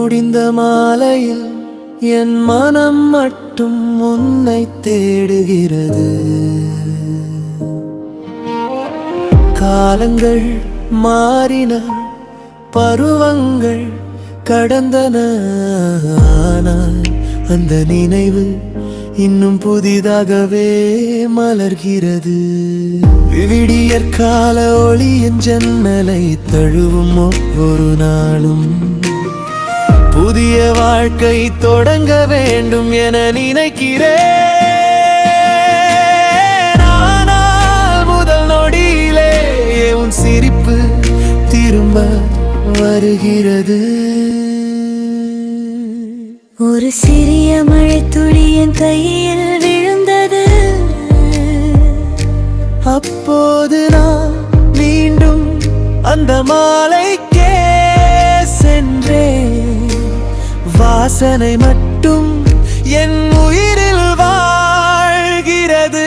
முடிந்த மாலையில் என் மனம் மட்டும் உன்னை தேடுகிறது. காலங்கள் மாறின, பருவங்கள் கடந்தன, ஆனால் அந்த நினைவு இன்னும் புதிதாகவே மலர்கிறது. விடியற்கால ஒளியின் ஜன்னலை தழுவும் ஒவ்வொரு நாளும் புதிய வாழ்க்கை தொடங்க வேண்டும் என நினைக்கிறேன். ஆனால் முதல் நொடியிலே உன் சிரிப்பு திரும்ப வருகிறது. ஒரு சிறிய மழை துளி என் கையில் விழுந்தது. அப்போது நான் மீண்டும் அந்த மாலைக்கே சென்றேன். வாசனை மட்டும் என் உயிரில் வாழ்கிறது.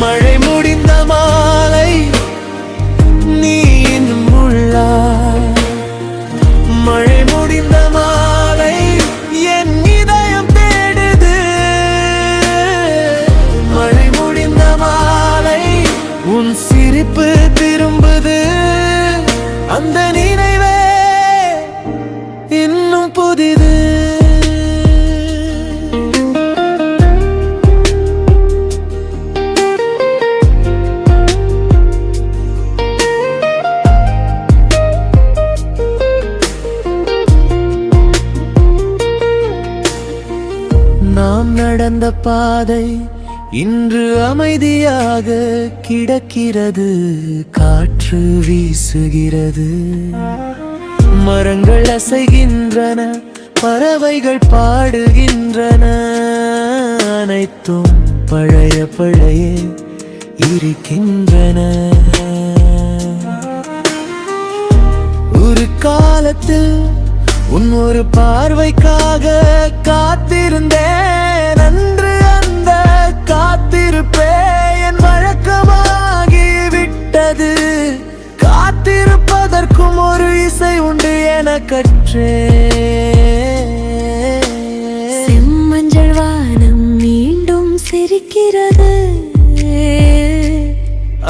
மழை முடிந்த மாலை நீ இன்னும் உள்ளாய். மழை முடிந்த மாலை என் இதயம் தேடுது. மழை முடிந்த மாலை உன் சிரிப்பு திரும்புது. அந்த நினைவே இன்னும் புதிது. நாம் நடந்த பாதை இன்று அமைதியாக கிடக்கிறது. காற்று வீசுகிறது, மரங்கள் அசைகின்றன, பறவைகள் பாடுகின்றன. அனைத்தும் பழைய பழைய இருக்கின்றன. ஒரு காலத்தில் உன் ஒரு பார்வைக்காக காத்திருந்தேன். அன்று அந்த காத்திருப்பே என் வழக்கமாகி விட்டது. காத்திருப்பதற்கும் ஒரு இசை உண்டு என கற்றேன். செம்மஞ்சள் வானம் மீண்டும் சிரிக்கிறது.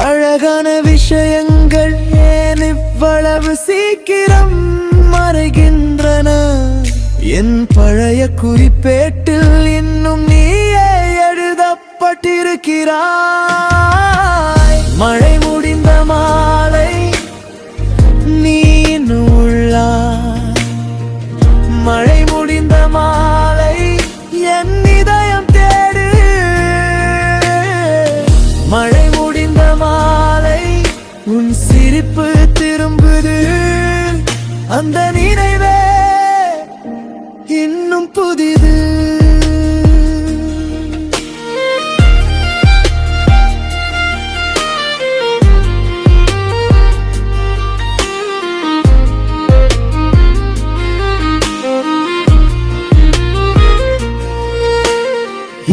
அழகான விஷயங்கள் ஏன் இவ்வளவு சீக்கிரம் மறைகின்றன? என் பழைய குறிப்பேட்டில் இன்னும் நீயே எழுதப்பட்டிருக்கிறாய். மழை முடிந்த மாலை நீ இன்னும் உள்ளாய். மழை முடிந்த மாலை என் இதயம் தேடு. மழை முடிந்த மாலை உன் சிரிப்பு திரும்புது. அந்த நினைவே இன்னும் புதிது.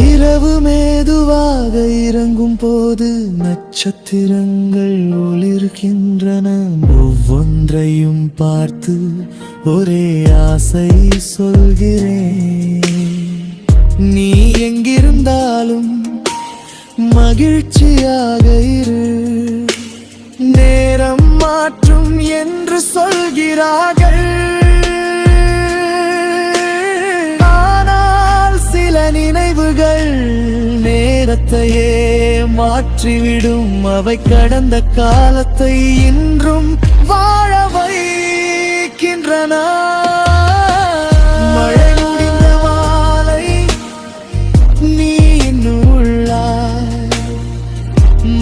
இரவு மேதுவாக இறங்கும் போது நட்சத்திரங்கள் ஒளிர்கின்றன. ஒவ்வொன்றையும் பார்த்து ஒரே ஆசை சொல்கிறேன். நீ எங்கிருந்தாலும் மகிழ்ச்சியாக இரு. நேரம் மாற்றும் என்று சொல்கிறார்கள், ஆனால் சில நினைவுகள் நேரத்தையே மாற்றிவிடும். அவை கடந்த காலத்தை இன்றும் வாழ வைக்கின்றன. மழை முடிந்த மாலை நீ இன்னும் உள்ளாய்.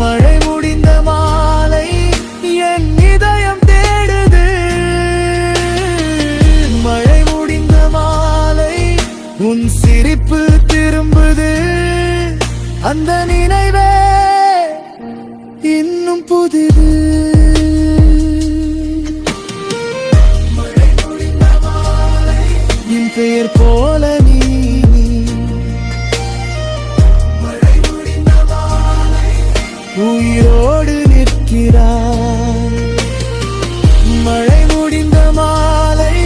மழை முடிந்த மாலை என் இதயம் தேடுது. மழை முடிந்த மாலை உன் சிரிப்பு திரும்புது. அந்த நினைவே இன்னும் புதிது. மழை முடிந்த மாலை என் பெயர் போல நீ. மழை முடிந்த மாலை உயிரோடு நிற்கிறாய். மழை முடிந்த மாலை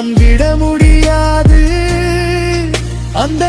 நான் விட முடியாது அந்த